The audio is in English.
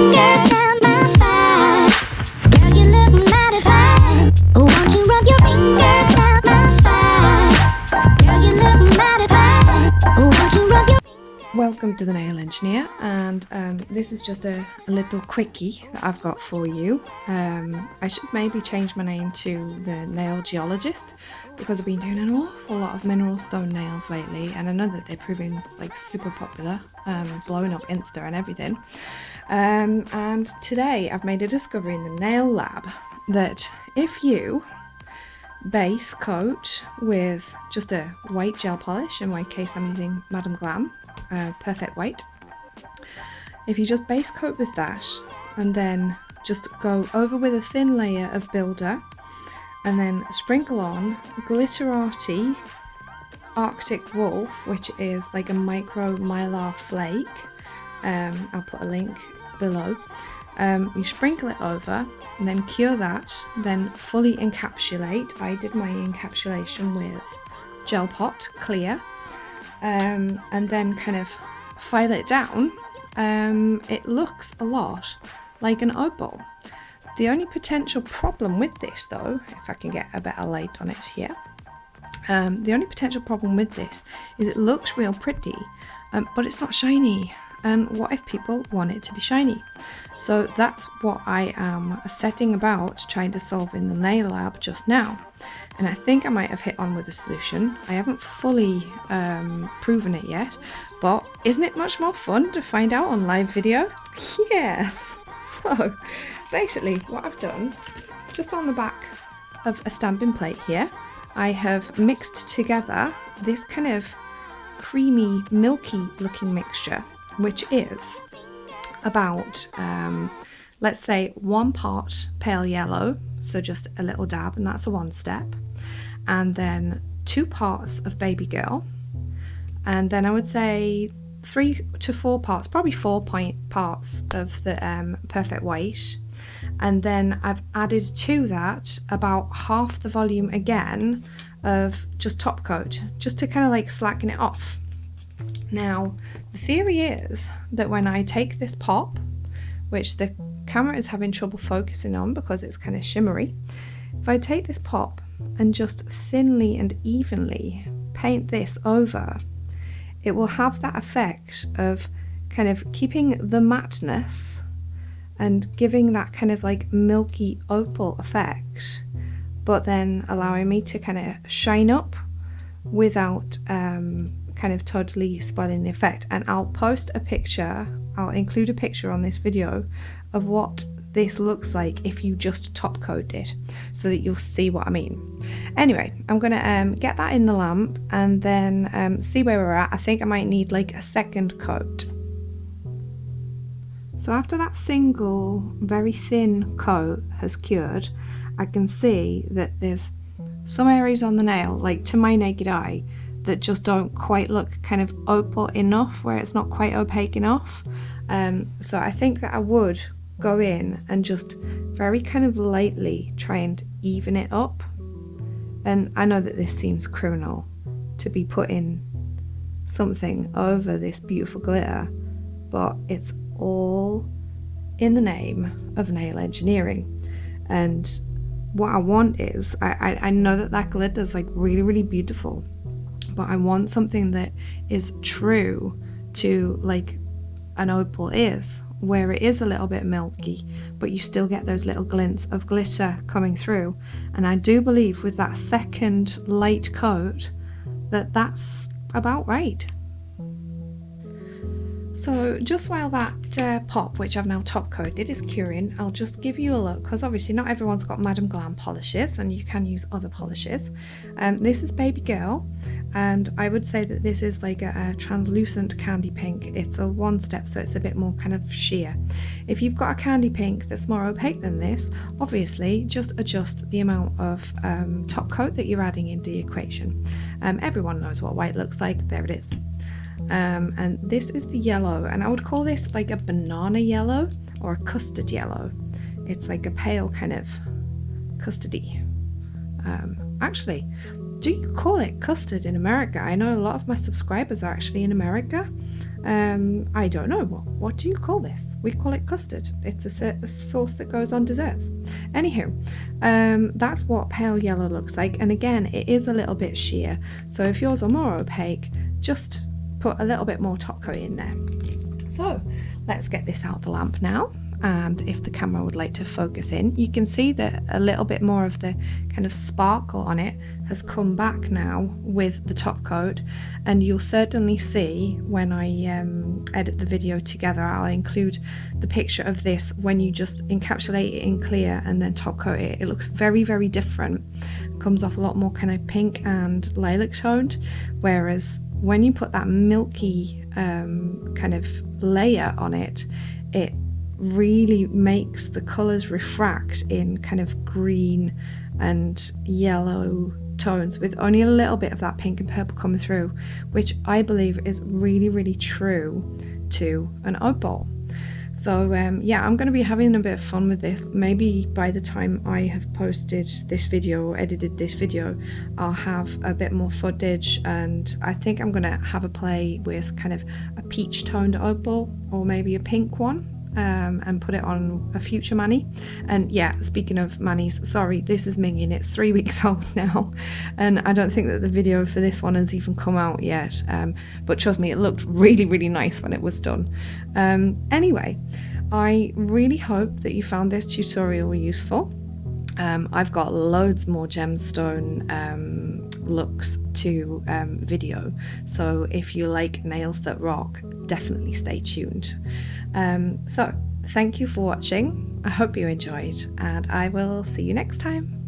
fingers down my spine. Girl, you look mighty fine. Won't you rub your fingers down my spine? Girl, you look mighty fine. Won't you rub your... Welcome to the Nail Engineer, and this is just a little quickie that I've got for you. I should maybe change my name to the Nail Geologist, because I've been doing an awful lot of mineral stone nails lately, and I know that they're proving like super popular, blowing up Insta and everything. And today I've made a discovery in the nail lab that if you base coat with just a white gel polish, in my case I'm using Madam Glam Perfect White. If you just base coat with that and then just go over with a thin layer of builder and then sprinkle on Glitterarty Arctic Wolf, which is like a micro mylar flake, I'll put a link below. You sprinkle it over and then cure that, then fully encapsulate. I did my encapsulation with Gel Pot Clear, and then kind of file it down. It looks a lot like an opal. The only potential problem with this though, if I can get a better light on it here, the only potential problem with this is it looks real pretty, but it's not shiny. And what if people want it to be shiny? So that's what I am setting about trying to solve in the nail lab just now. And I think I might have hit on with a solution. I haven't fully proven it yet, but isn't it much more fun to find out on live video? Yes! So basically what I've done, just on the back of a stamping plate here, I have mixed together this kind of creamy, milky looking mixture, which is about, let's say 1 part pale yellow, so just a little dab, and that's a 1 step, and then 2 parts of baby girl, and then I would say 3 to 4 parts, probably 4 parts of the Perfect White, and then I've added to that about half the volume again of just top coat, just to kind of like slacken it off. Now, the theory is that when I take this pop, which the camera is having trouble focusing on because it's kind of shimmery, if I take this pop and just thinly and evenly paint this over, it will have that effect of kind of keeping the matteness and giving that kind of like milky opal effect, but then allowing me to kind of shine up without kind of totally spoiling the effect. And I'll post a picture, I'll include a picture on this video of what this looks like if you just top coat it, so that you'll see what I mean. Anyway, I'm gonna get that in the lamp and then see where we're at. I think I might need like a second coat. So after that single very thin coat has cured, I can see that there's some areas on the nail, like to my naked eye, that just don't quite look kind of opal enough, where it's not quite opaque enough. So I think that I would go in and just very kind of lightly try and even it up. And I know that this seems criminal to be putting something over this beautiful glitter, but it's all in the name of nail engineering. And what I want is, I know that that glitter is like really, really beautiful, but I want something that is true to like an opal is, where it is a little bit milky, but you still get those little glints of glitter coming through. And I do believe with that second light coat that that's about right. So just while that pop, which I've now top coated, is curing, I'll just give you a look, because obviously not everyone's got Madam Glam polishes and you can use other polishes. This is Baby Girl, and I would say that this is like a translucent candy pink. It's a 1 step, so it's a bit more kind of sheer. If you've got a candy pink that's more opaque than this, obviously just adjust the amount of top coat that you're adding into the equation. Everyone knows what white looks like, there it is. And this is the yellow, and I would call this like a banana yellow or a custard yellow. It's like a pale kind of custardy. Actually, do you call it custard in America? I know a lot of my subscribers are actually in America. I don't know, what do you call this? We call it custard. It's a sauce that goes on desserts. Anywho, that's what pale yellow looks like, and again, it is a little bit sheer, so if yours are more opaque, just put a little bit more top coat in there. So let's get this out the lamp now, and if the camera would like to focus in, you can see that a little bit more of the kind of sparkle on it has come back now with the top coat, and you'll certainly see when I edit the video together, I'll include the picture of this when you just encapsulate it in clear and then top coat it. It looks very, very different. It comes off a lot more kind of pink and lilac toned, whereas when you put that milky kind of layer on it, it really makes the colours refract in kind of green and yellow tones with only a little bit of that pink and purple coming through, which I believe is really, really true to an opal. So yeah, I'm going to be having a bit of fun with this. Maybe by the time I have posted this video or edited this video, I'll have a bit more footage, and I think I'm going to have a play with kind of a peach toned opal or maybe a pink one. And put it on a future mani. And yeah, speaking of manis, sorry, this is minging, it's 3 weeks old now, and I don't think that the video for this one has even come out yet, but trust me, it looked really, really nice when it was done. Anyway, I really hope that you found this tutorial useful. I've got loads more gemstone looks to video, so if you like nails that rock, definitely stay tuned. So thank you for watching. I hope you enjoyed, and I will see you next time.